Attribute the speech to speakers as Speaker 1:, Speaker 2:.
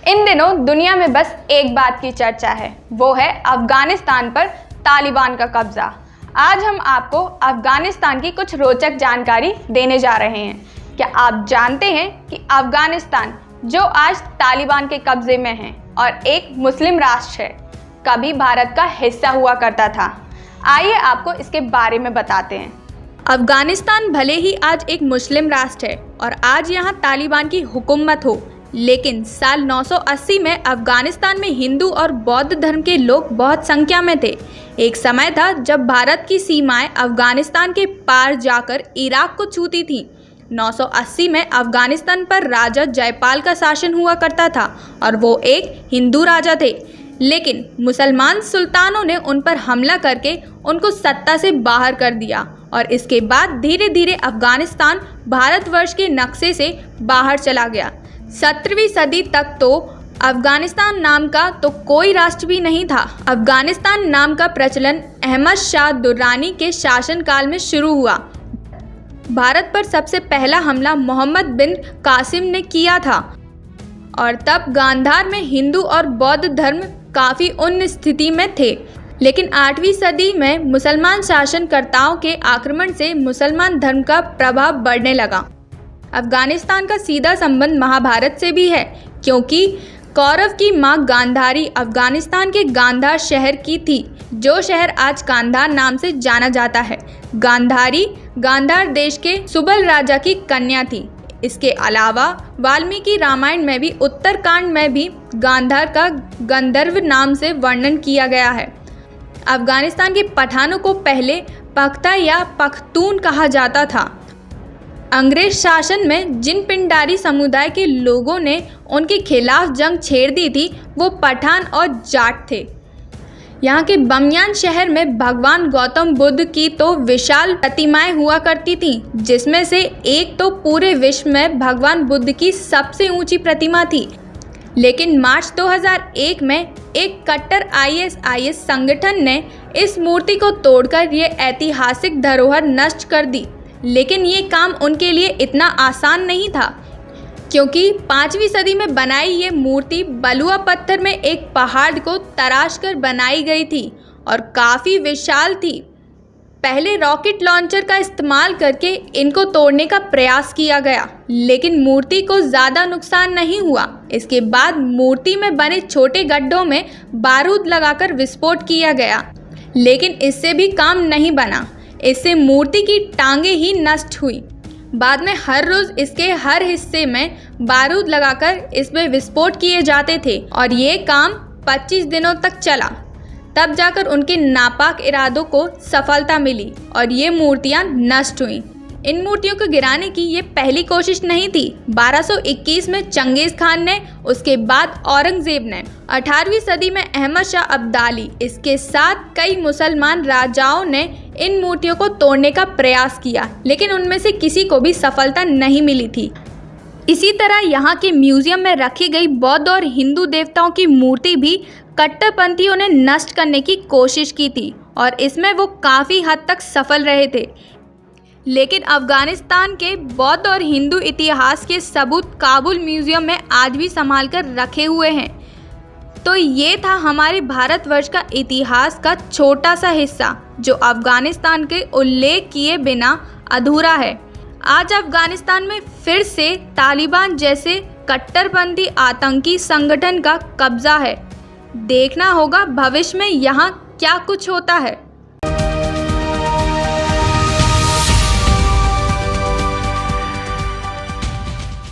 Speaker 1: इन दिनों दुनिया में बस एक बात की चर्चा है, वो है अफगानिस्तान पर तालिबान का कब्जा। आज हम आपको अफगानिस्तान की कुछ रोचक जानकारी देने जा रहे हैं। क्या आप जानते हैं कि अफगानिस्तान जो आज तालिबान के कब्जे में है और एक मुस्लिम राष्ट्र है, कभी भारत का हिस्सा हुआ करता था। आइए आपको इसके बारे में बताते हैं। अफगानिस्तान भले ही आज एक मुस्लिम राष्ट्र है और आज यहाँ तालिबान की हुकूमत हो, लेकिन साल 980 में अफगानिस्तान में हिंदू और बौद्ध धर्म के लोग बहुत संख्या में थे। एक समय था जब भारत की सीमाएं अफगानिस्तान के पार जाकर इराक को छूती थीं। 980 में अफगानिस्तान पर राजा जयपाल का शासन हुआ करता था और वो एक हिंदू राजा थे, लेकिन मुसलमान सुल्तानों ने उन पर हमला करके उनको सत्ता से बाहर कर दिया और इसके बाद धीरे धीरे अफगानिस्तान भारतवर्ष के नक्शे से बाहर चला गया। 17वीं सदी तक तो अफगानिस्तान नाम का तो कोई राष्ट्र भी नहीं था। अफगानिस्तान नाम का प्रचलन अहमद शाह दुर्रानी के शासनकाल में शुरू हुआ। भारत पर सबसे पहला हमला मोहम्मद बिन कासिम ने किया था और तब गांधार में हिंदू और बौद्ध धर्म काफ़ी उन्नत स्थिति में थे, लेकिन 8वीं सदी में मुसलमान शासनकर्ताओं के आक्रमण से मुसलमान धर्म का प्रभाव बढ़ने लगा। अफगानिस्तान का सीधा संबंध महाभारत से भी है, क्योंकि कौरव की मां गांधारी अफगानिस्तान के गांधार शहर की थी, जो शहर आज कांधार नाम से जाना जाता है। गांधारी गांधार देश के सुबल राजा की कन्या थी। इसके अलावा वाल्मीकि रामायण में भी उत्तरकांड में भी गांधार का गंधर्व नाम से वर्णन किया गया है। अफगानिस्तान के पठानों को पहले पख्ता या पख्तून कहा जाता था। अंग्रेज शासन में जिन पिंडारी समुदाय के लोगों ने उनके खिलाफ जंग छेड़ दी थी, वो पठान और जाट थे। यहाँ के बमियान शहर में भगवान गौतम बुद्ध की तो विशाल प्रतिमाएं हुआ करती थीं, जिसमें से एक तो पूरे विश्व में भगवान बुद्ध की सबसे ऊंची प्रतिमा थी। लेकिन मार्च 2001 में एक कट्टर ISIS संगठन ने इस मूर्ति को तोड़कर ये ऐतिहासिक धरोहर नष्ट कर दी। लेकिन ये काम उनके लिए इतना आसान नहीं था, क्योंकि 5वीं सदी में बनाई ये मूर्ति बलुआ पत्थर में एक पहाड़ को तराश कर बनाई गई थी और काफ़ी विशाल थी। पहले रॉकेट लॉन्चर का इस्तेमाल करके इनको तोड़ने का प्रयास किया गया, लेकिन मूर्ति को ज़्यादा नुकसान नहीं हुआ। इसके बाद मूर्ति में बने छोटे गड्ढों में बारूद लगाकर विस्फोट किया गया, लेकिन इससे भी काम नहीं बना। इससे मूर्ति की टांगें ही नष्ट हुई। बाद में हर रोज़ इसके हर हिस्से में बारूद लगाकर इसमें विस्फोट किए जाते थे और ये काम 25 दिनों तक चला। तब जाकर उनके नापाक इरादों को सफलता मिली और ये मूर्तियां नष्ट हुईं। इन मूर्तियों को गिराने की ये पहली कोशिश नहीं थी। 1221 में चंगेज़ खान ने, उसके बाद औरंगज़ेब ने, 18वीं सदी में अहमद शाह अब्दाली, इसके साथ कई मुसलमान राजाओं ने इन मूर्तियों को तोड़ने का प्रयास किया, लेकिन उनमें से किसी को भी सफलता नहीं मिली थी। इसी तरह यहाँ के म्यूजियम में रखी गई बौद्ध और हिंदू देवताओं की मूर्ति भी कट्टरपंथियों ने नष्ट करने की कोशिश की थी और इसमें वो काफ़ी हद तक सफल रहे थे। लेकिन अफगानिस्तान के बौद्ध और हिंदू इतिहास के सबूत काबुल म्यूजियम में आज भी संभाल कर रखे हुए हैं। तो ये था हमारे भारतवर्ष का इतिहास का छोटा सा हिस्सा, जो अफगानिस्तान के उल्लेख किए बिना अधूरा है। आज अफगानिस्तान में फिर से तालिबान जैसे कट्टरपंथी आतंकी संगठन का कब्जा है। देखना होगा भविष्य में यहाँ क्या कुछ होता है।